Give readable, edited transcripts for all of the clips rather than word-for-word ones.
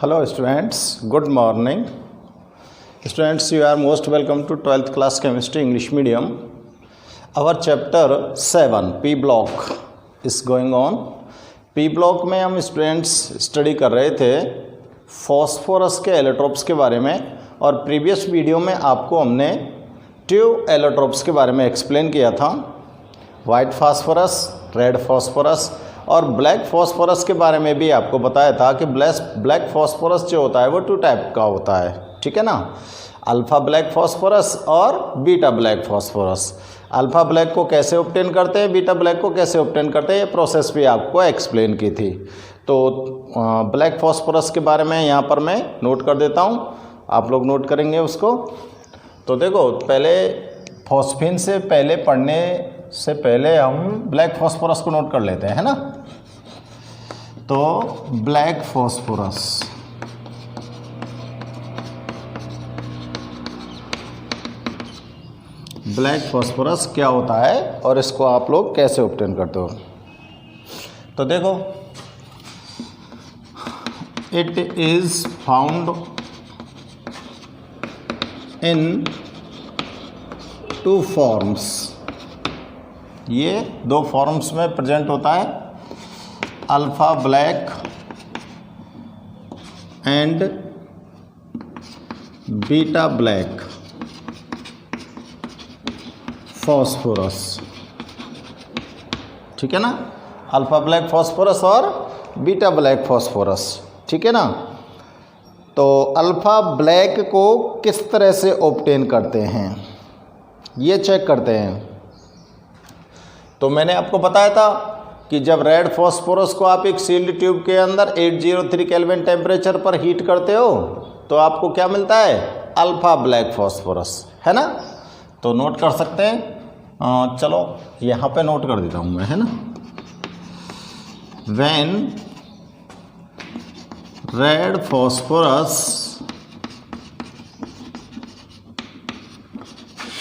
Hello students, good morning. Students, you are most welcome to 12th class chemistry English medium. Our chapter 7 P block is going on. P block में हम students study कर रहे थे phosphorus के allotropes के बारे में, और प्रीवियस वीडियो में आपको हमने ट्यूब एलोट्रोप्स के बारे में एक्सप्लेन किया था। वाइट फास्फोरस, रेड फास्फोरस और ब्लैक फास्फोरस के बारे में भी आपको बताया था कि ब्लैक फास्फोरस जो होता है वो 2 टाइप का होता है, ठीक है ना। अल्फ़ा ब्लैक फास्फोरस और beta black phosphorus. Alpha black को कैसे ऑब्टेन करते हैं, बीटा ब्लैक को कैसे ऑब्टेन करते हैं, ये प्रोसेस भी आपको एक्सप्लेन की थी। तो ब्लैक फास्फोरस के बारे में यहाँ पर मैं नोट कर देता हूँ, आप लोग नोट करेंगे उसको। तो देखो, पहले फॉस्फीन से पहले पढ़ने से पहले हम ब्लैक फास्फोरस को नोट कर लेते हैं, है ना। तो ब्लैक फास्फोरस, ब्लैक फास्फोरस क्या होता है और इसको आप लोग कैसे ऑब्टेन करते हो। तो देखो, it is found in 2 forms. ये 2 फॉर्म्स में प्रेजेंट होता है, alpha black and beta black phosphorus, ठीक है ना। अल्फ़ा ब्लैक फास्फोरस और बीटा ब्लैक फास्फोरस, ठीक है ना। तो अल्फ़ा ब्लैक को किस तरह से ऑब्टेन करते हैं ये चेक करते हैं। तो मैंने आपको बताया था कि जब रेड फास्फोरस को आप एक सील्ड ट्यूब के अंदर 803 केल्विन टेम्परेचर पर हीट करते हो तो आपको क्या मिलता है, अल्फ़ा ब्लैक फास्फोरस, है ना। तो नोट कर सकते हैं, चलो यहाँ पे नोट कर देता हूँ मैं, है ना। When red phosphorus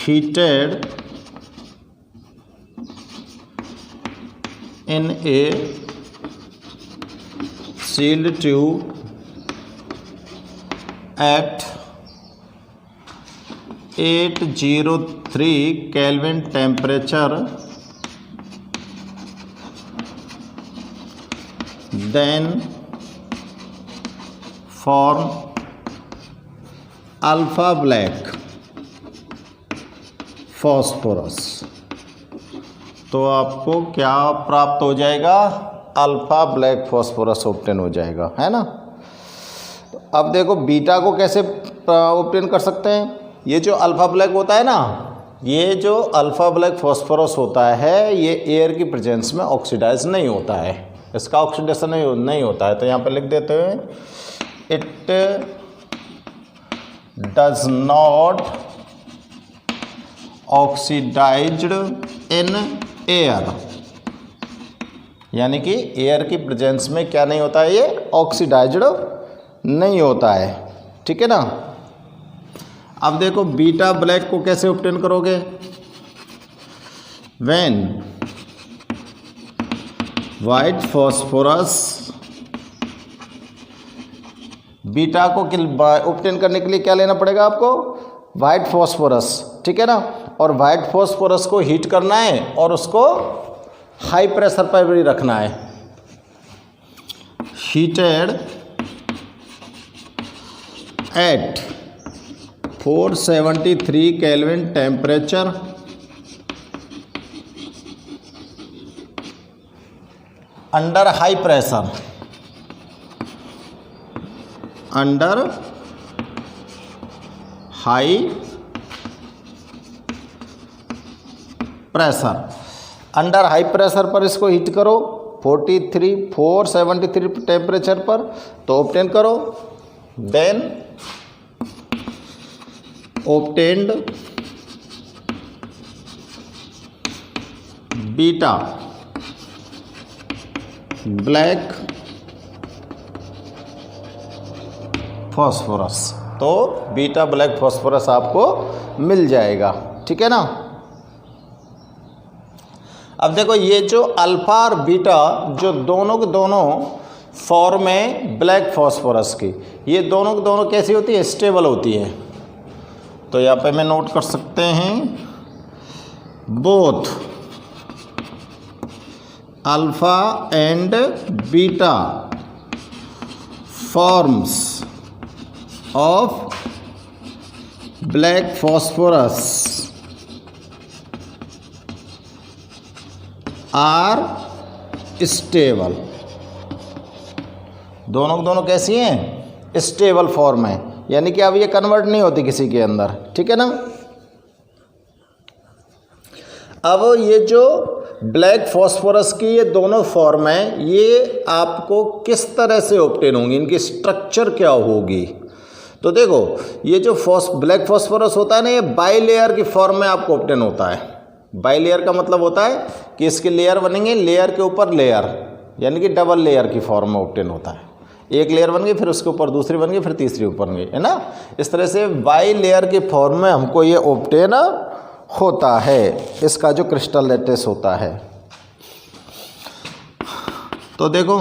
heated in a sealed tube at 803 Kelvin temperature, then form alpha black phosphorus. तो आपको क्या प्राप्त हो जाएगा, अल्फ़ा ब्लैक फास्फोरस ऑब्टेन हो जाएगा, है ना। अब देखो, बीटा को कैसे ऑब्टेन कर सकते हैं। ये जो अल्फ़ा ब्लैक होता है ना, ये जो अल्फ़ा ब्लैक फास्फोरस होता है ये एयर की प्रेजेंस में ऑक्सीडाइज नहीं होता है, इसका ऑक्सीडेशन नहीं होता है। तो यहाँ पे लिख देते हैं, it does not oxidized in air, यानी कि एयर की प्रेजेंस में क्या नहीं होता है, ये ऑक्सीडाइज्ड नहीं होता है, ठीक है ना। अब देखो, बीटा ब्लैक को कैसे ऑब्टेन करोगे। व्हेन वाइट फास्फोरस, बीटा को ऑब्टेन करने के लिए क्या लेना पड़ेगा आपको, वाइट फास्फोरस, ठीक है ना। और वाइट फास्फोरस को हीट करना है और उसको हाई प्रेशर पर भी रखना है। Heated at 473 kelvin temperature under high pressure, under high pressure, under high pressure पर इसको हीट करो 473 टेम्परेचर पर, तो ऑब्टेन करो। Then obtained beta black phosphorus, तो बीटा ब्लैक फास्फोरस आपको मिल जाएगा, ठीक है ना। अब देखो, ये जो अल्फ़ा और बीटा जो दोनों के दोनों फॉर्म है ब्लैक फॉस्फोरस की, ये दोनों कैसी होती है, स्टेबल होती है। तो यहाँ पे मैं नोट कर सकते हैं both alpha and beta forms of black phosphorus are stable. दोनों कैसी हैं, स्टेबल फॉर्म है, यानी कि अब ये कन्वर्ट नहीं होती किसी के अंदर, ठीक है ना। अब ये जो ब्लैक फॉस्फोरस की ये दोनों फॉर्म है, ये आपको किस तरह से ऑब्टेन होंगी, इनकी स्ट्रक्चर क्या होगी। तो देखो ये जो ब्लैक फॉस्फोरस होता है ना, ये बाइलेयर की फॉर्म में आपको ऑब्टेन होता है। बाइलेयर का मतलब होता है कि इसके लेयर बनेंगे, लेयर के ऊपर लेयर, यानी कि डबल लेयर की फॉर्म में ऑब्टेन होता है। एक लेयर बन गई, फिर उसके ऊपर दूसरी बन गई, फिर तीसरी ऊपर बन गई, है ना। इस तरह से बाई लेयर की फॉर्म में हमको ये ऑब्टेन होता है, इसका जो क्रिस्टल लैटिस होता है। तो देखो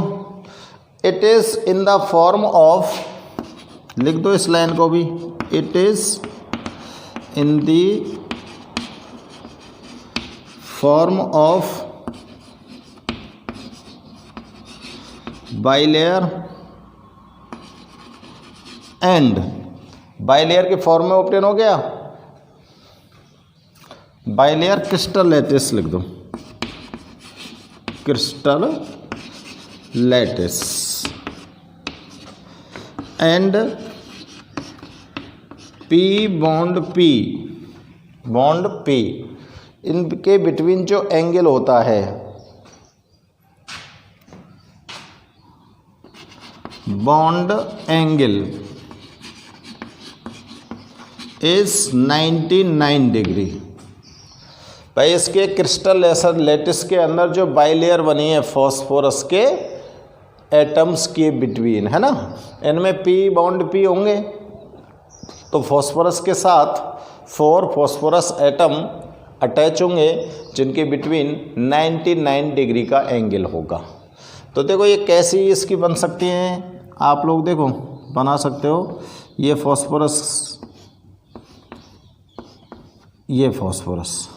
it is in the form of, लिख दो इस लाइन को भी, it is in the form of bilayer and, bilayer के फॉर्म में ऑब्टेन हो गया, बाइलेयर क्रिस्टल लैटिस लिख दो, crystal lattice and P bond P, इनके बिटवीन जो एंगल होता है बॉन्ड एंगल इज 99 डिग्री। भाई इसके क्रिस्टल लैटिस के अंदर जो बाइलेयर बनी है फॉस्फोरस के एटम्स के बिटवीन, है ना, इनमें पी बॉन्ड पी होंगे, तो फॉस्फोरस के साथ 4 फॉस्फोरस एटम अटैच होंगे जिनके बिटवीन 99 डिग्री का एंगल होगा। तो देखो ये कैसी इसकी बन सकती हैं, आप लोग देखो बना सकते हो। ये फॉस्फोरस, ये फॉस्फोरस,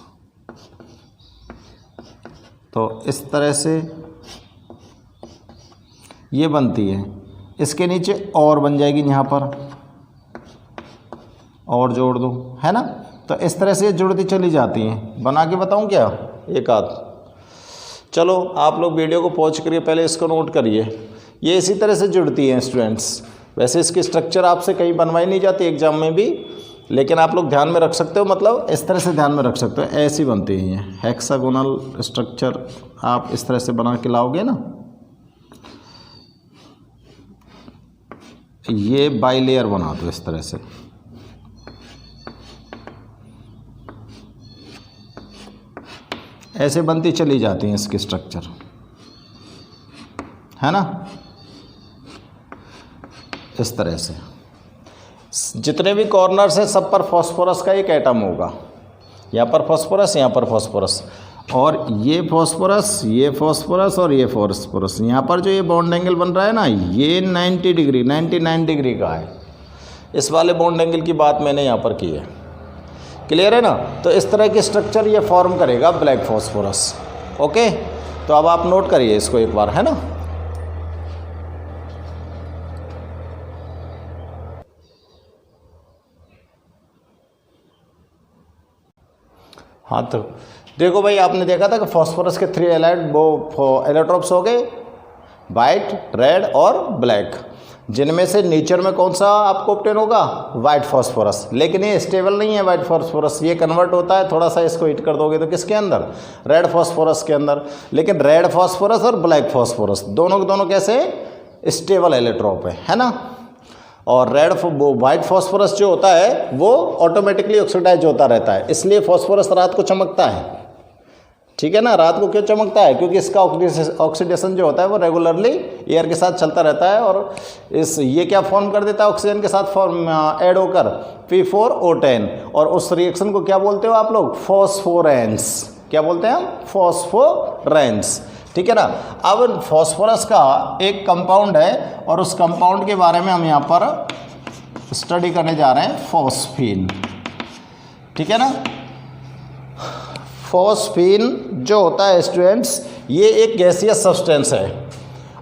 तो इस तरह से ये बनती है। इसके नीचे और बन जाएगी, यहाँ पर और जोड़ दो, है ना। तो इस तरह से जुड़ती चली जाती हैं। बना के बताऊं क्या एक आध, चलो आप लोग वीडियो को पॉज करिए, पहले इसको नोट करिए। ये इसी तरह से जुड़ती हैं स्टूडेंट्स। वैसे इसकी स्ट्रक्चर आपसे कहीं बनवाई नहीं जाती एग्जाम में भी, लेकिन आप लोग ध्यान में रख सकते हो, मतलब इस तरह से ध्यान में रख सकते हो। ऐसी बनती हैं ये हेक्सागोनल स्ट्रक्चर, आप इस तरह से बना के लाओगे ना, ये बाइलेयर बना दो इस तरह से, ऐसे बनती चली जाती हैं इसकी स्ट्रक्चर, है ना। इस तरह से जितने भी कॉर्नर्स हैं सब पर फॉस्फोरस का एक एटम होगा, यहाँ पर फॉस्फोरस, यहाँ पर फॉस्फोरस, और ये फॉस्फोरस, ये फॉस्फोरस और ये फॉस्फोरस। यहाँ पर जो ये बॉन्ड एंगल बन रहा है ना, ये 99 डिग्री का है। इस वाले बॉन्ड एंगल की बात मैंने यहाँ पर की है, क्लियर है ना। तो इस तरह की स्ट्रक्चर ये फॉर्म करेगा ब्लैक फॉस्फोरस। ओके, तो अब आप नोट करिए इसको एक बार, है ना। हाँ, तो देखो भाई, आपने देखा था कि फॉस्फोरस के 3 एलोट्रोप्स हो गए, वाइट, रेड और ब्लैक, जिनमें से नेचर में कौन सा आपको ऑब्टेन होगा, वाइट फॉस्फोरस। लेकिन ये स्टेबल नहीं है वाइट फॉस्फोरस, ये कन्वर्ट होता है, थोड़ा सा इसको हीट कर दोगे तो किसके अंदर, रेड फॉस्फोरस के अंदर। लेकिन रेड फॉस्फोरस और ब्लैक फॉस्फोरस दोनों के दोनों कैसे स्टेबल एलोट्रोप है ना। और वाइट फॉस्फोरस जो होता है वो ऑटोमेटिकली ऑक्सीडाइज होता रहता है, इसलिए फॉस्फोरस रात को चमकता है, ठीक है ना। रात को क्यों चमकता है, क्योंकि इसका ऑक्सीडेशन जो होता है वो रेगुलरली एयर के साथ चलता रहता है, और ये क्या फॉर्म कर देता है, ऑक्सीजन के साथ ऐड होकर P4O10, और उस रिएक्शन को क्या बोलते हो आप लोग, फॉस्फोरेंस। क्या बोलते हैं हम, फॉस्फोरेंस। ठीक है ना। अब फॉस्फोरस का एक कंपाउंड है और उस कंपाउंड के बारे में हम यहाँ पर स्टडी करने जा रहे हैं, फॉस्फीन। ठीक है ना। फॉस्फीन जो होता है स्टूडेंट्स, ये एक गैसीय सब्सटेंस है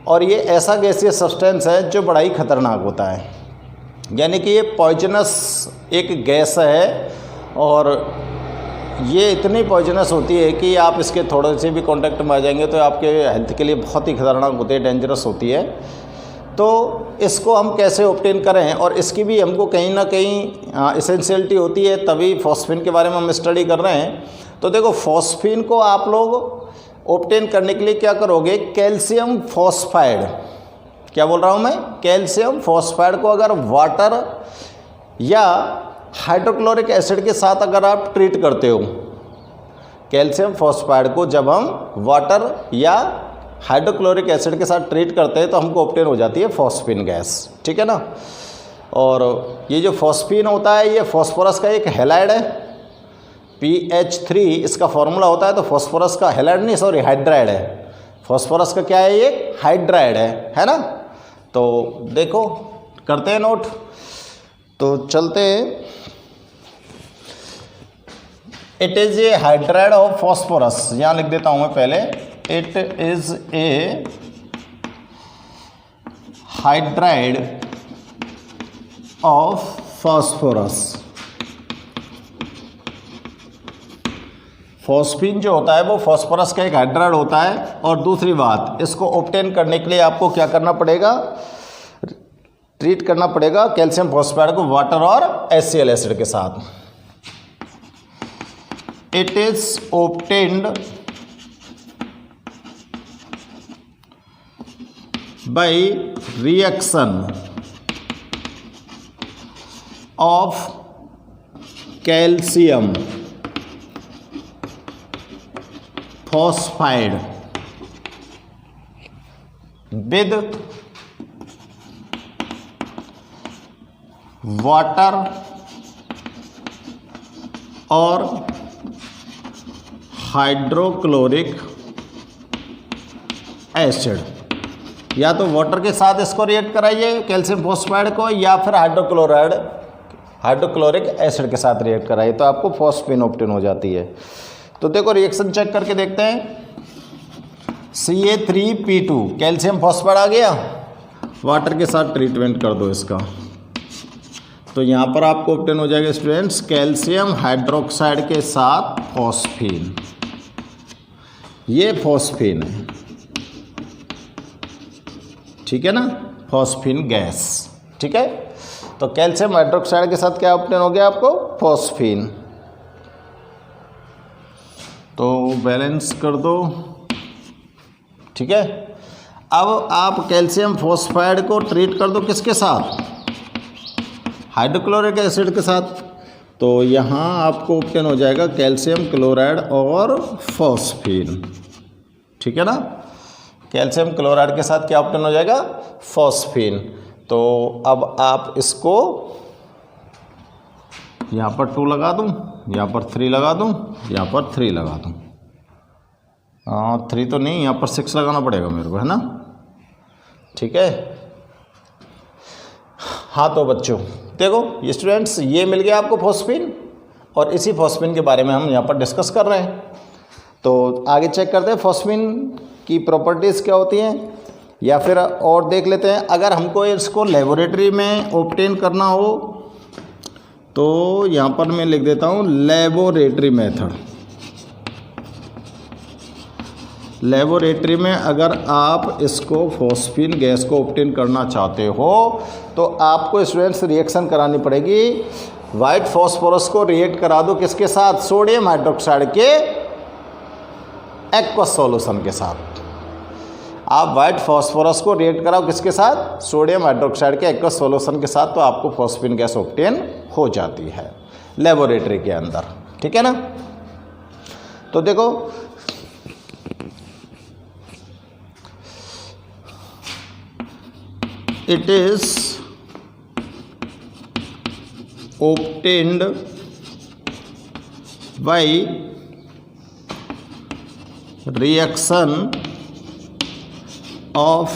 और ये ऐसा गैसीय सब्सटेंस है जो बड़ा ही खतरनाक होता है, यानी कि ये पॉइजनस एक गैस है और ये इतनी पॉइजनस होती है कि आप इसके थोड़े से भी कांटेक्ट में आ जाएंगे तो आपके हेल्थ के लिए बहुत ही खतरनाक होती है, डेंजरस होती है। तो इसको हम कैसे ऑब्टेन करें और इसकी भी हमको कहीं ना कहीं एसेंशियलिटी होती है, तभी फॉस्फीन के बारे में हम स्टडी कर रहे हैं। तो देखो, फॉस्फीन को आप लोग ऑब्टेन करने के लिए क्या करोगे, कैल्शियम फॉस्फाइड, क्या बोल रहा हूँ मैं, कैल्शियम फॉस्फाइड को अगर वाटर या हाइड्रोक्लोरिक एसिड के साथ अगर आप ट्रीट करते हो, कैल्शियम फॉस्फाइड को जब हम वाटर या हाइड्रोक्लोरिक एसिड के साथ ट्रीट करते हैं तो हमको ऑब्टेन हो जाती है फॉस्फीन गैस। ठीक है ना। और ये जो फॉस्फीन होता है ये फॉस्फोरस का एक हैलाइड है, PH3 इसका फॉर्मूला होता है। तो फॉस्फोरस का हैलाइड नहीं, सॉरी, हाइड्राइड है। फॉस्फोरस का क्या है, ये हाइड्राइड है ना। तो देखो, करते हैं नोट, तो चलते हैं। It is a hydride of phosphorus, यहाँ लिख देता हूँ मैं पहले, it is a hydride of phosphorus. Phosphine जो होता है वो फॉस्फोरस का एक हाइड्राइड होता है। और दूसरी बात, इसको ऑब्टेन करने के लिए आपको क्या करना पड़ेगा, ट्रीट करना पड़ेगा कैल्शियम फॉस्फाइड को वाटर और HCl एसिड के साथ। It is obtained by reaction of calcium phosphide with water और हाइड्रोक्लोरिक एसिड। या तो वाटर के साथ इसको रिएक्ट कराइए कैल्शियम फॉस्फाइड को, या फिर हाइड्रोक्लोरिक एसिड के साथ रिएक्ट कराइए, तो आपको फॉस्फीन ऑब्टेन हो जाती है। तो देखो, रिएक्शन चेक करके देखते हैं। Ca3P2 कैल्शियम फॉस्फाइड आ गया, वाटर के साथ ट्रीटमेंट कर दो इसका, तो यहाँ पर आपको ऑब्टेन हो जाएगा स्टूडेंट्स कैल्शियम हाइड्रोक्साइड के साथ फॉस्फीन। ये फॉस्फीन है, ठीक है ना, फॉस्फीन गैस। ठीक है, तो कैल्शियम हाइड्रोक्साइड के साथ क्या ऑब्टेन हो गया आपको, फॉस्फीन। तो बैलेंस कर दो। ठीक है, अब आप कैल्शियम फॉस्फाइड को ट्रीट कर दो किसके साथ, हाइड्रोक्लोरिक एसिड के साथ। तो यहाँ आपको ऑब्टेन हो जाएगा कैल्शियम क्लोराइड और फॉस्फीन। ठीक है ना, कैल्शियम क्लोराइड के साथ क्या ऑब्टेन हो जाएगा, फॉस्फीन। तो अब आप इसको यहाँ पर 2 लगा दूँ, यहाँ पर 3 लगा दूँ, यहाँ पर 3 लगा दूँ। 3 तो नहीं, यहाँ पर 6 लगाना पड़ेगा मेरे को, है ना। ठीक है, हाँ। तो बच्चों देखो, ये स्टूडेंट्स, ये मिल गया आपको फॉस्फीन, और इसी फॉस्फीन के बारे में हम यहाँ पर डिस्कस कर रहे हैं। तो आगे चेक करते हैं फॉस्फीन की प्रॉपर्टीज़ क्या होती हैं, या फिर और देख लेते हैं। अगर हमको इसको लेबोरेटरी में ऑब्टेन करना हो तो यहाँ पर मैं लिख देता हूँ लेबोरेटरी मेथड। लेबोरेटरी में अगर आप इसको फॉस्फीन गैस को ऑब्टेन करना चाहते हो तो आपको स्टूडेंट्स रिएक्शन करानी पड़ेगी। वाइट फॉस्फोरस को रिएक्ट करा दो किसके साथ, सोडियम हाइड्रोक्साइड के एक्वस सॉल्यूशन के साथ। आप वाइट फॉस्फोरस को रिएक्ट कराओ किसके साथ, सोडियम हाइड्रोक्साइड के एक्वस सॉल्यूशन के साथ, तो आपको फॉस्फीन गैस ऑब्टेन हो जाती है लेबोरेटरी के अंदर। ठीक है ना। तो देखो, it is obtained by reaction of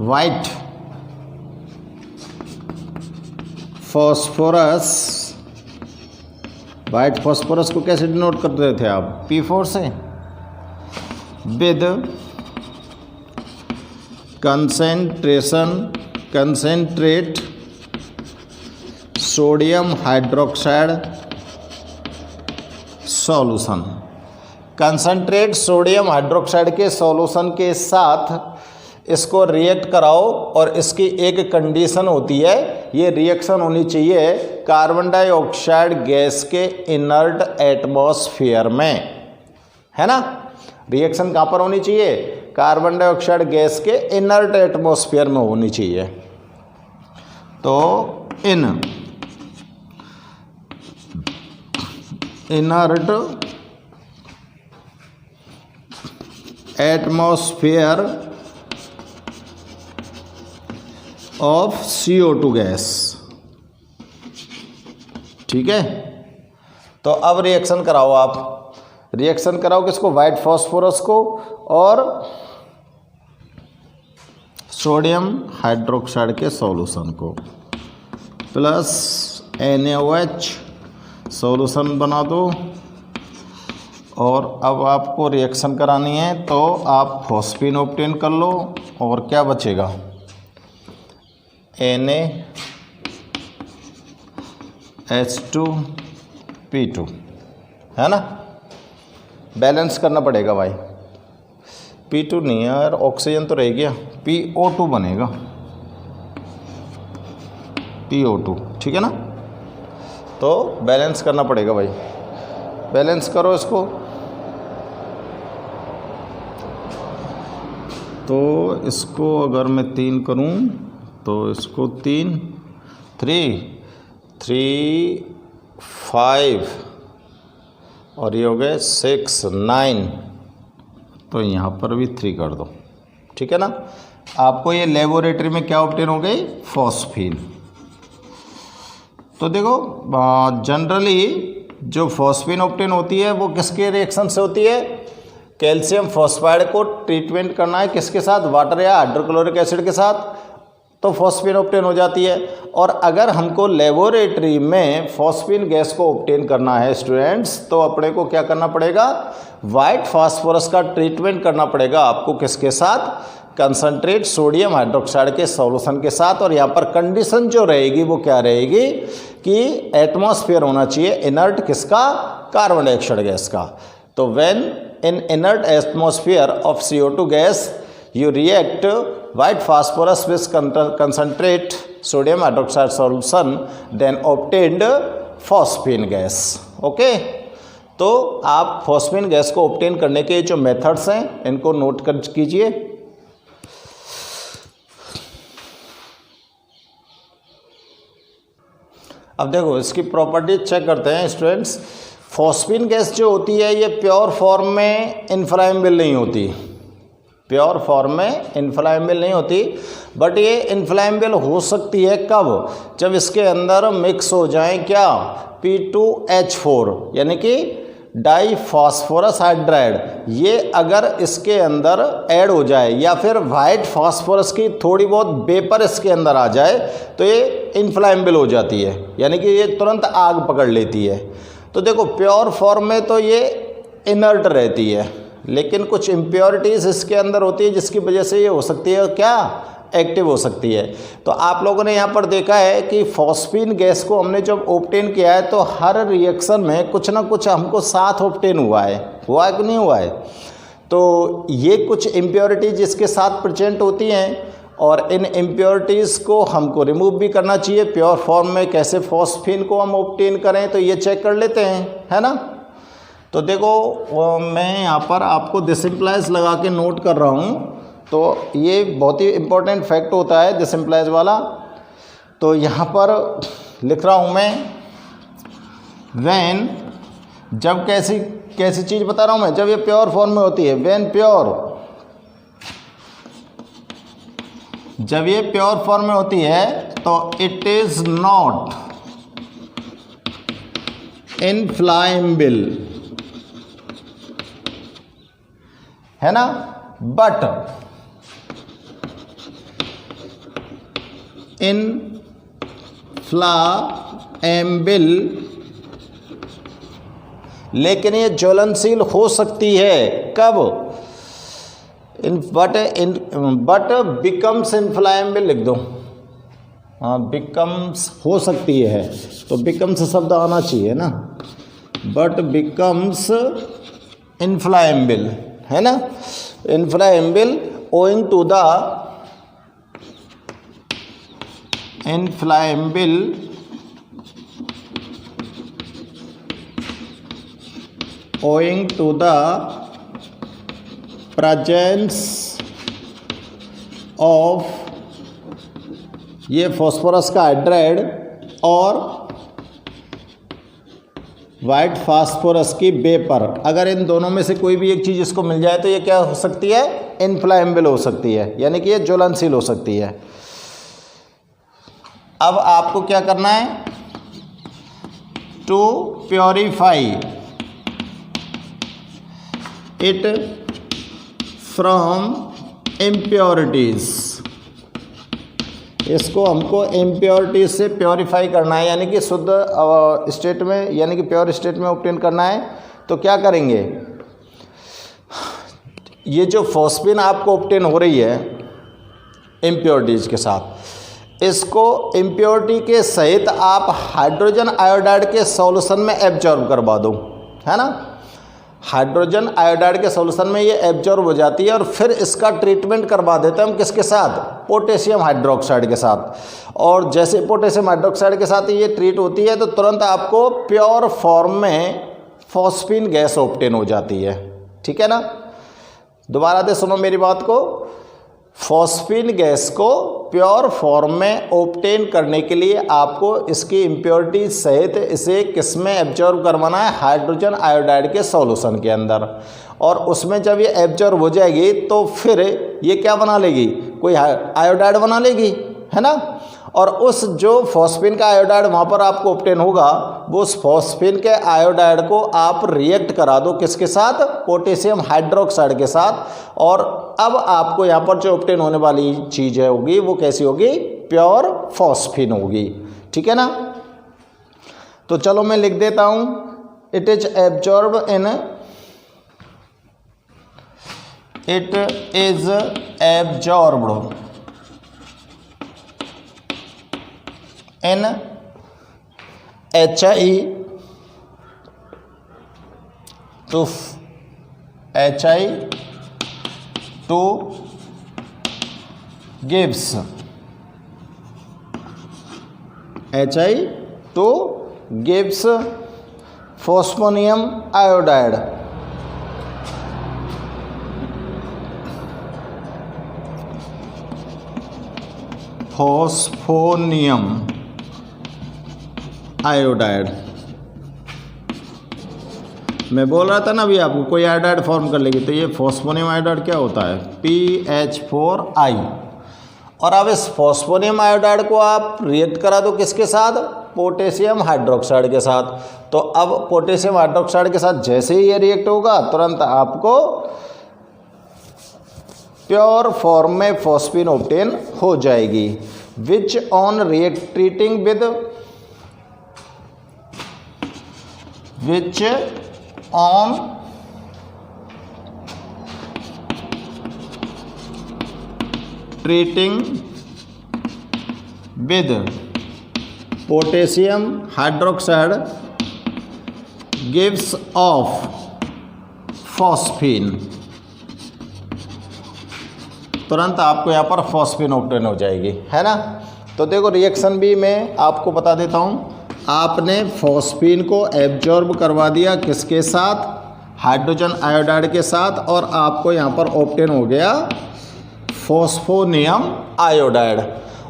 white phosphorus, white phosphorus को कैसे डिनोट करते थे आप? P4 से, with concentrate sodium hydroxide solution. Concentrate sodium hydroxide के सॉल्यूशन के साथ इसको रिएक्ट कराओ और इसकी एक कंडीशन होती है, ये रिएक्शन होनी चाहिए कार्बन डाइऑक्साइड गैस के इनर्ट एटमॉस्फेयर में, है ना। रिएक्शन कहाँ पर होनी चाहिए? कार्बन डाइऑक्साइड गैस के इनर्ट एटमॉस्फेयर में होनी चाहिए। तो in inert atmosphere of CO2 gas, ठीक है। तो अब रिएक्शन कराओ आप, रिएक्शन कराओ किसको? वाइट फॉस्फोरस को और सोडियम हाइड्रोक्साइड के सॉल्यूशन को, प्लस NaOH सॉल्यूशन बना दो। और अब आपको रिएक्शन करानी है तो आप फॉस्फीन ऑब्टेन कर लो, और क्या बचेगा? NaH2P2, है ना। बैलेंस करना पड़ेगा भाई, P2 नहीं है यार, ऑक्सीजन तो रह गया, PO2 बनेगा, PO2, ठीक है ना। तो बैलेंस करना पड़ेगा भाई, बैलेंस करो इसको। तो इसको अगर मैं 3 करूं तो इसको 3 5 और ये हो गए 6 9, तो यहाँ पर भी 3 कर दो, ठीक है ना। आपको ये लेबोरेटरी में क्या ऑब्टेन हो गई? फॉस्फीन। तो देखो जनरली जो फॉस्फीन ऑब्टेन होती है वो किसके रिएक्शन से होती है? कैल्शियम फॉस्फाइड को ट्रीटमेंट करना है किसके साथ? वाटर या हाइड्रोक्लोरिक एसिड के साथ, तो फॉस्फीन ऑब्टेन हो जाती है। और अगर हमको लेबोरेटरी में फॉस्फीन गैस को ऑब्टेन करना है स्टूडेंट्स, तो अपने को क्या करना पड़ेगा? वाइट फास्फोरस का ट्रीटमेंट करना पड़ेगा आपको किसके साथ? कंसंट्रेट सोडियम हाइड्रोक्साइड के सॉल्यूशन के साथ। और यहाँ पर कंडीशन जो रहेगी वो क्या रहेगी कि एटमॉस्फेयर होना चाहिए इनर्ट किसका? कार्बन डाइऑक्साइड गैस का। तो when in inert atmosphere of CO2 gas you react white phosphorus with concentrate sodium hydroxide solution, then obtained phosphine gas, okay. तो आप फॉस्फीन गैस को ऑब्टेन करने के जो मेथड्स हैं इनको नोट कर कीजिए। अब देखो इसकी प्रॉपर्टी चेक करते हैं स्टूडेंट्स। फॉस्फीन गैस जो होती है ये प्योर फॉर्म में इनफ्लामेबल नहीं होती, प्योर फॉर्म में इनफ्लामेबल नहीं होती, बट ये इनफ्लामेबल हो सकती है कब? जब इसके अंदर मिक्स हो जाए क्या? P2H4 यानी कि डाई फास्फोरस हाइड्राइड, ये अगर इसके अंदर ऐड हो जाए या फिर वाइट फास्फोरस की थोड़ी बहुत वेपर इसके अंदर आ जाए तो ये इनफ्लामेबल हो जाती है, यानी कि ये तुरंत आग पकड़ लेती है। तो देखो प्योर फॉर्म में तो ये इनर्ट रहती है, लेकिन कुछ इम्प्योरिटीज़ इसके अंदर होती है जिसकी वजह से ये हो सकती है क्या? एक्टिव हो सकती है। तो आप लोगों ने यहाँ पर देखा है कि फॉस्फीन गैस को हमने जब ऑब्टेन किया है तो हर रिएक्शन में कुछ ना कुछ हमको साथ ऑब्टेन हुआ है कि नहीं हुआ है? तो ये कुछ इम्प्योरिटीज इसके साथ प्रेजेंट होती हैं और इन इम्प्योरिटीज़ को हमको रिमूव भी करना चाहिए। प्योर फॉर्म में कैसे फॉस्फीन को हम ऑब्टेन करें तो ये चेक कर लेते हैं, है ना। तो देखो मैं यहाँ पर आपको दिस इम्प्लाइज लगा के नोट कर रहा हूँ, तो ये बहुत ही इम्पोर्टेंट फैक्ट होता है दिस इम्प्लाइज वाला। तो यहाँ पर लिख रहा हूँ मैं, व्हेन, जब कैसी चीज़ बता रहा हूँ मैं, जब ये प्योर फॉर्म में होती है, व्हेन प्योर, जब ये प्योर फॉर्म में होती है तो इट इज़ नॉट इनफ्लामेबल, है ना। बट इनफ्लामेबल, लेकिन ये ज्वलनशील हो सकती है। कब? बट बिकम्स इनफ्लामेबल लिख दो। हाँ, बिकम्स हो सकती है तो बिकम्स शब्द आना चाहिए ना। बट बिकम्स इनफ्लामेबल, है ना, inflammable owing to the inflammable owing to the presence of ये फॉस्फोरस का हाइड्राइड और वाइट फास्फोरस की वेपर, अगर इन दोनों में से कोई भी एक चीज़ इसको मिल जाए तो ये क्या हो सकती है? इनफ्लामेबल हो सकती है, यानी कि ये ज्वलनशील हो सकती है। अब आपको क्या करना है? To purify it from impurities, इसको हमको इम्प्योरिटीज से प्योरीफाई करना है, यानी कि शुद्ध स्टेट में, यानी कि प्योर स्टेट में ऑब्टेन करना है। तो क्या करेंगे? ये जो फॉस्फीन आपको ऑब्टेन हो रही है इम्प्योरिटीज के साथ, इसको इम्प्योरिटी के सहित आप हाइड्रोजन आयोडाइड के सॉल्यूशन में एब्जॉर्ब करवा दो, है ना। हाइड्रोजन आयोडाइड के सॉल्यूशन में ये एब्जॉर्ब हो जाती है और फिर इसका ट्रीटमेंट करवा देते हैं हम किसके साथ? पोटेशियम हाइड्रोक्साइड के साथ। और जैसे पोटेशियम हाइड्रोक्साइड के साथ ये ट्रीट होती है तो तुरंत आपको प्योर फॉर्म में फॉस्फीन गैस ऑब्टेन हो जाती है। ठीक है ना। दोबारा से सुनो मेरी बात को। फॉस्फीन गैस को प्योर फॉर्म में ऑब्टेन करने के लिए आपको इसकी इम्प्योरिटी सहित इसे किस में एब्जॉर्ब करवाना है? हाइड्रोजन आयोडाइड के सॉल्यूशन के अंदर। और उसमें जब ये एब्जॉर्ब हो जाएगी तो फिर ये क्या बना लेगी? कोई आयोडाइड बना लेगी, है ना। और उस जो फॉस्फीन का आयोडाइड वहाँ पर आपको ऑब्टेन होगा, वो उस फॉस्फीन के आयोडाइड को आप रिएक्ट करा दो किसके साथ? पोटेशियम हाइड्रोक्साइड के साथ। और अब आपको यहाँ पर जो ऑब्टेन होने वाली चीज़ है होगी वो कैसी होगी? प्योर फॉस्फीन होगी। ठीक है ना। तो चलो मैं लिख देता हूँ। It is absorb in HI to gives phosphonium iodide, phosphonium iodide. मैं बोल रहा था ना अभी आपको, कोई आयोडाइड फॉर्म कर लेगी तो ये फॉस्फोनियम आयोडाइड क्या होता है? PH4I। और अब इस फॉस्फोनियम आयोडाइड को आप रिएक्ट करा दो किसके साथ? पोटेशियम हाइड्रोक्साइड के साथ। तो अब पोटेशियम हाइड्रोक्साइड के साथ जैसे ही ये रिएक्ट होगा तुरंत आपको प्योर फॉर्म में फॉस्फीन ऑब्टेन हो जाएगी। Which on reacting with which on treating with potassium hydroxide gives off phosphine, तुरंत आपको यहाँ पर फॉस्फीन ऑब्टेन हो जाएगी, है ना। तो देखो रिएक्शन भी मैं आपको बता देता हूँ। आपने फॉस्फीन को एब्जॉर्ब करवा दिया किसके साथ? हाइड्रोजन आयोडाइड के साथ। और आपको यहाँ पर ऑब्टेन हो गया फॉस्फोनियम आयोडाइड।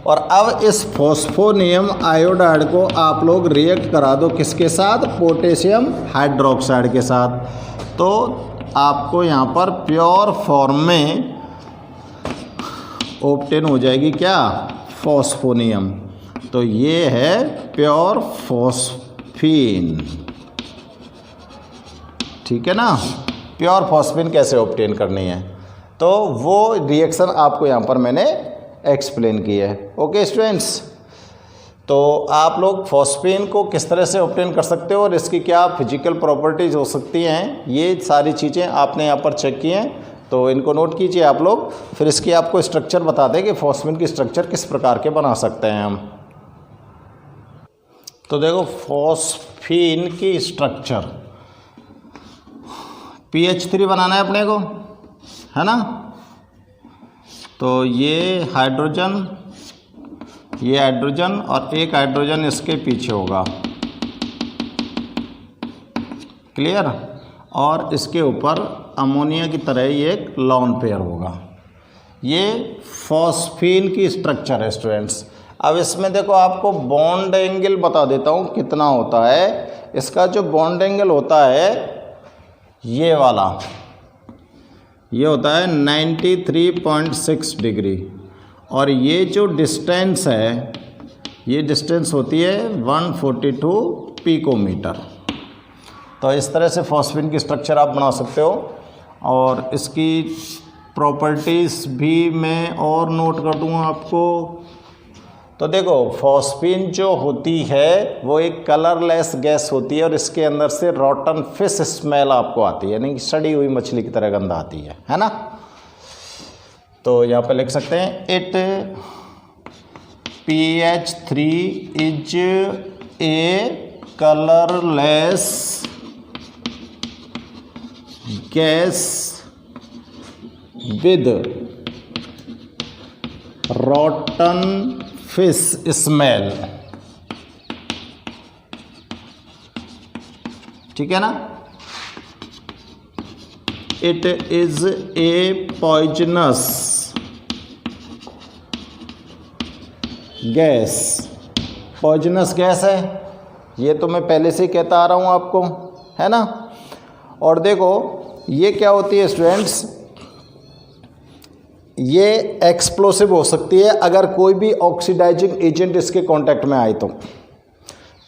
और अब इस फॉस्फोनियम आयोडाइड को आप लोग रिएक्ट करा दो किसके साथ? पोटेशियम हाइड्रोक्साइड के साथ। तो आपको यहाँ पर प्योर फॉर्म में ऑब्टेन हो जाएगी क्या? फॉस्फोनियम। तो ये है प्योर फॉस्फीन। ठीक है ना। प्योर फॉस्फीन कैसे ऑब्टेन करनी है? तो वो रिएक्शन आपको यहाँ पर मैंने एक्सप्लेन की है। ओके स्टूडेंट्स, तो आप लोग फॉस्फीन को किस तरह से ऑब्टेन कर सकते हो और इसकी क्या फिजिकल प्रॉपर्टीज़ हो सकती हैं, ये सारी चीज़ें आपने यहाँ पर चेक की हैं, तो इनको नोट कीजिए आप लोग। फिर इसकी आपको स्ट्रक्चर बता दें कि फॉस्फीन की स्ट्रक्चर किस प्रकार के बना सकते हैं हम। तो देखो फॉस्फीन की स्ट्रक्चर, PH3 बनाना है अपने को, है ना। तो ये हाइड्रोजन और एक हाइड्रोजन इसके पीछे होगा, क्लियर। और इसके ऊपर अमोनिया की तरह ही एक लॉन पेयर होगा। ये फॉस्फीन की स्ट्रक्चर है स्टूडेंट्स। अब इसमें देखो आपको बॉन्ड एंगल बता देता हूँ कितना होता है। इसका जो बॉन्ड एंगल होता है ये वाला, ये होता है 93.6 डिग्री, और ये जो डिस्टेंस है, ये डिस्टेंस होती है 142 पिकोमीटर। तो इस तरह से फॉस्फीन की स्ट्रक्चर आप बना सकते हो। और इसकी प्रॉपर्टीज़ भी मैं और नोट कर दूँगा आपको। तो देखो फॉस्फीन जो होती है वो एक कलरलेस गैस होती है और इसके अंदर से रॉटन फिश स्मेल आपको आती है, यानी कि सड़ी हुई मछली की तरह गंध आती है ना। तो यहाँ पे लिख सकते हैं it PH3 is a colourless gas with रॉटन fish smell, ठीक है ना। It is a poisonous gas, poisonous gas है, ये तो मैं पहले से ही कहता आ रहा हूँ आपको, है ना। और देखो ये क्या होती है स्टूडेंट्स, ये एक्सप्लोसिव हो सकती है अगर कोई भी ऑक्सीडाइजिंग एजेंट इसके कांटेक्ट में आए। तो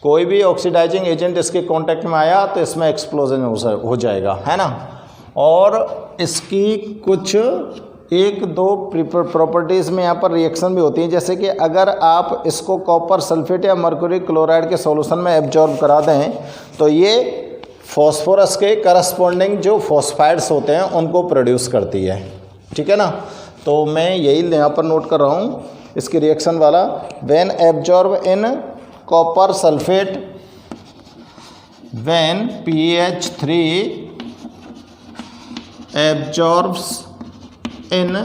कोई भी ऑक्सीडाइजिंग एजेंट इसके कांटेक्ट में आया तो इसमें एक्सप्लोजन हो जाएगा, है ना। और इसकी कुछ एक दो प्रॉपर्टीज़ में यहाँ पर रिएक्शन भी होती हैं, जैसे कि अगर आप इसको कॉपर सल्फेट या मर्क्यूरी क्लोराइड के सॉल्यूशन में एब्जॉर्ब करा दें तो ये फॉस्फोरस के करस्पॉन्डिंग जो फॉस्फाइड्स होते हैं उनको प्रोड्यूस करती है, ठीक है ना। तो मैं यही यहाँ पर नोट कर रहा हूँ इसकी रिएक्शन वाला। When absorb in copper sulphate, when PH3 absorbs in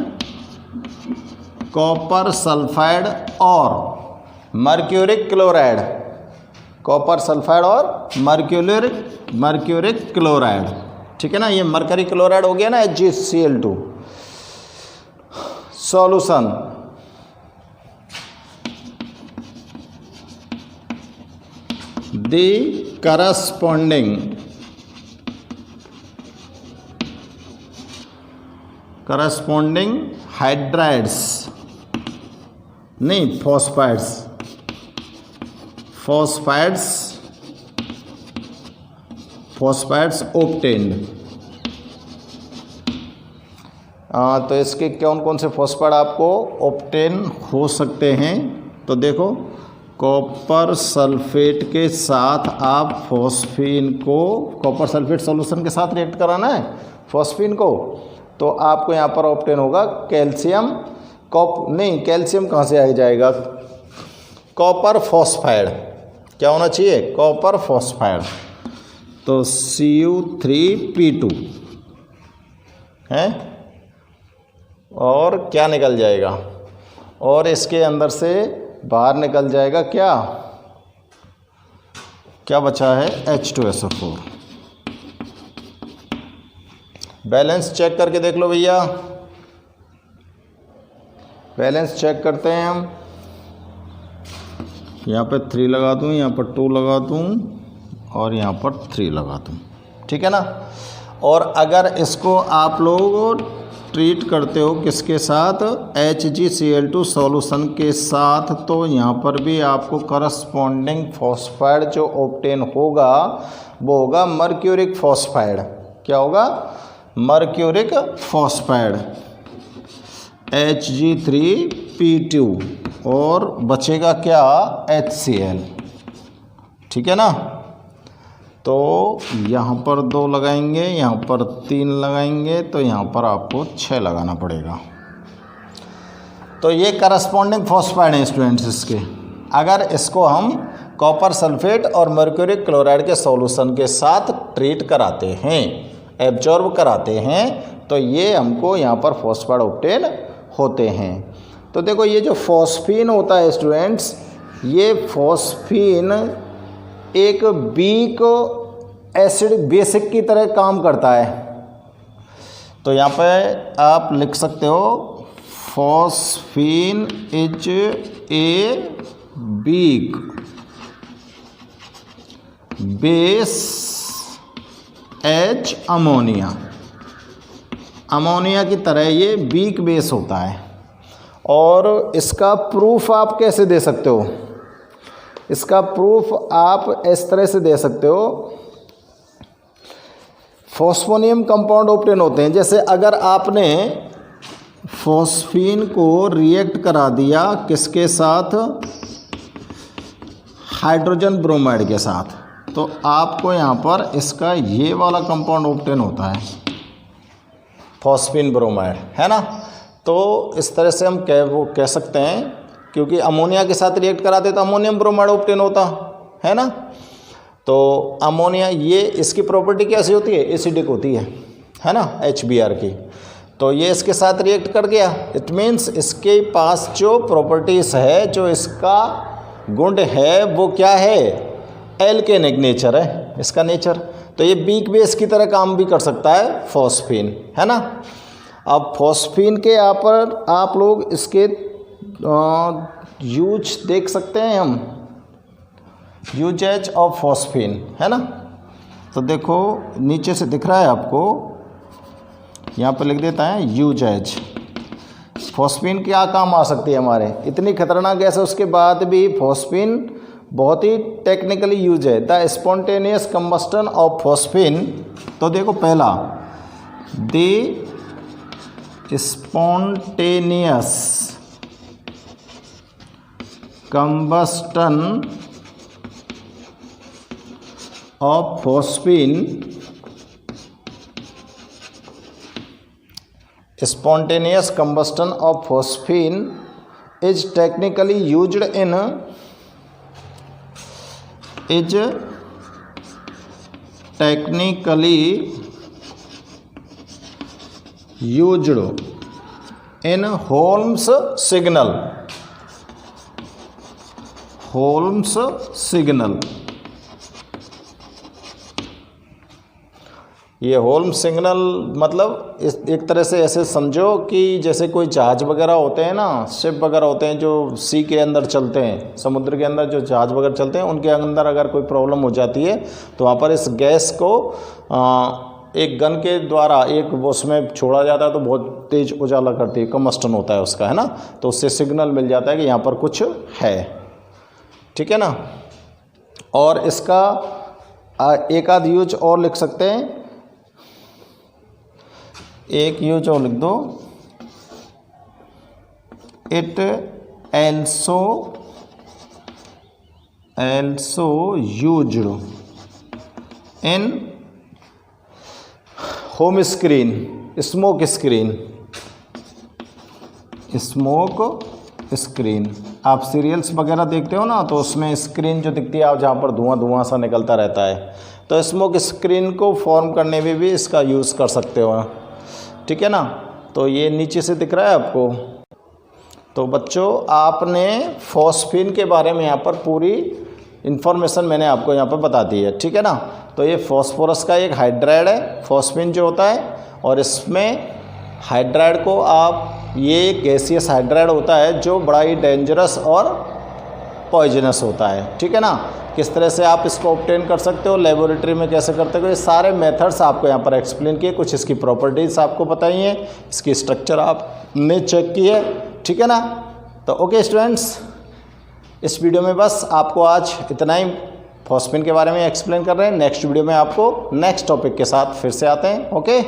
copper sulphide और मर्क्यूरिक क्लोराइड, कॉपर सल्फाइड और मर्क्यूरिक क्लोराइड, ठीक है ना। ये मरकरी क्लोराइड हो गया ना, HgCl2 solution. The corresponding hydrides, नहीं फॉस्फाइड्स ऑब्टेन्ड। तो इसके कौन कौन से फॉस्फाइड आपको ऑब्टेन हो सकते हैं, तो देखो कॉपर सल्फेट के साथ आप फॉस्फीन को, कॉपर सल्फेट सॉल्यूशन के साथ रिएक्ट कराना है फॉस्फीन को, तो आपको यहाँ पर ऑब्टेन होगा कैल्शियम, कैल्शियम कहाँ से आ जाएगा, कॉपर फॉस्फाइड, क्या होना चाहिए, कॉपर फॉस्फाइड। तो Cu3P2 है, और क्या निकल जाएगा, और इसके अंदर से बाहर निकल जाएगा क्या बचा है, H2SO4। बैलेंस चेक करके देख लो भैया, बैलेंस चेक करते हैं हम। यहाँ पे 3 लगा दूँ, यहाँ पर 2 लगा दूँ और यहाँ पर 3 लगा दूँ, ठीक है ना। और अगर इसको आप लोग ट्रीट करते हो किसके साथ, HgCl2 सॉल्यूशन के साथ, तो यहाँ पर भी आपको करस्पॉन्डिंग फॉस्फाइड जो ऑब्टेन होगा वो होगा मर्क्यूरिक फॉस्फाइड। क्या होगा, मर्क्यूरिक फॉस्फाइड, Hg3P2 और बचेगा क्या, HCl। ठीक है ना। तो यहाँ पर 2 लगाएंगे, यहाँ पर 3 लगाएंगे, तो यहाँ पर आपको 6 लगाना पड़ेगा। तो ये करस्पॉन्डिंग फॉस्फाइड हैं स्टूडेंट्स इसके। अगर इसको हम कॉपर सल्फेट और मर्क्यूरिक क्लोराइड के सॉल्यूशन के साथ ट्रीट कराते हैं, एब्जॉर्ब कराते हैं, तो ये हमको यहाँ पर फॉस्फाइड ऑब्टेन होते हैं। तो देखो ये जो फॉस्फीन होता है स्टूडेंट्स, ये फॉस्फीन एक वीक एसिड बेसिक की तरह काम करता है। तो यहाँ पे आप लिख सकते हो phosphine is a weak base H ammonia. Ammonia की तरह ये वीक बेस होता है। और इसका प्रूफ आप कैसे दे सकते हो, इसका प्रूफ आप इस तरह से दे सकते हो, फॉस्फोनियम कंपाउंड ऑब्टेन होते हैं। जैसे अगर आपने फॉस्फीन को रिएक्ट करा दिया किसके साथ, हाइड्रोजन ब्रोमाइड के साथ, तो आपको यहाँ पर इसका ये वाला कंपाउंड ऑब्टेन होता है, फॉस्फीन ब्रोमाइड, है ना। तो इस तरह से हम कह सकते हैं, क्योंकि अमोनिया के साथ रिएक्ट कराते तो अमोनियम ब्रोमाइड ऑब्टेन होता है ना। तो अमोनिया, ये इसकी प्रॉपर्टी कैसी होती है, एसिडिक होती है ना, HBr की। तो ये इसके साथ रिएक्ट कर गया, इट मीन्स इसके पास जो प्रॉपर्टीज़ है, जो इसका गुण है, वो क्या है, एल्केनिक नेचर है इसका नेचर। तो ये वीक बेस की तरह काम भी कर सकता है फॉस्फीन, है ना। अब फॉस्फीन के यहाँ पर आप लोग इसके यूज देख सकते हैं, हम यूजेज ऑफ फॉस्फीन, है ना। तो देखो नीचे से दिख रहा है आपको, यहाँ पर लिख देता है यूजेज। फॉस्फीन क्या काम आ सकती है हमारे, इतनी खतरनाक गैस है उसके बाद भी फॉस्फीन बहुत ही टेक्निकली यूज है। The spontaneous combustion of phosphine. तो देखो पहला, the spontaneous combustion of phosphine, spontaneous combustion of phosphine is technically used in Holmes signal. Holmes signal, ये होल्म्स सिग्नल मतलब इस एक तरह से ऐसे समझो कि जैसे कोई जहाज वगैरह होते हैं ना, शिप वगैरह होते हैं जो सी के अंदर चलते हैं, समुद्र के अंदर जो जहाज वगैरह चलते हैं, उनके अंदर अगर कोई प्रॉब्लम हो जाती है तो वहाँ पर इस गैस को एक गन के द्वारा एक उसमें छोड़ा जाता है, तो बहुत तेज़ उजाला करती है, कम्बस्टन होता है उसका, है ना। तो उससे सिग्नल मिल जाता है कि यहाँ पर कुछ है, ठीक है ना। और इसका एक आध यूज और लिख सकते हैं, एक यूज और लिख दो, it also used in home screen, smoke screen. आप सीरियल्स वगैरह देखते हो ना, तो उसमें स्क्रीन जो दिखती है आप जहाँ पर धुआं सा निकलता रहता है, तो स्मोक स्क्रीन को फॉर्म करने में भी इसका यूज़ कर सकते हो, ठीक है ना। तो ये नीचे से दिख रहा है आपको। तो बच्चों आपने फॉस्फीन के बारे में यहाँ पर पूरी इन्फॉर्मेशन मैंने आपको यहाँ पर बता दी है, ठीक है ना। तो ये फॉस्फोरस का एक हाइड्राइड है, फॉस्फीन जो होता है, और इसमें हाइड्राइड को आप, ये गैसियस हाइड्राइड होता है जो बड़ा ही डेंजरस और पॉइजनस होता है, ठीक है ना। किस तरह से आप इसको ऑब्टेन कर सकते हो, लेबोरेटरी में कैसे करते हो, ये सारे मेथड्स आपको यहाँ पर एक्सप्लेन किए, कुछ इसकी प्रॉपर्टीज़ आपको बताई हैं, इसकी स्ट्रक्चर आपने चेक की है, ठीक है ना। तो ओके स्टूडेंट्स, इस वीडियो में बस आपको आज इतना ही फॉस्फीन के बारे में एक्सप्लेन कर रहे हैं। नेक्स्ट वीडियो में आपको नेक्स्ट टॉपिक के साथ फिर से आते हैं। ओके।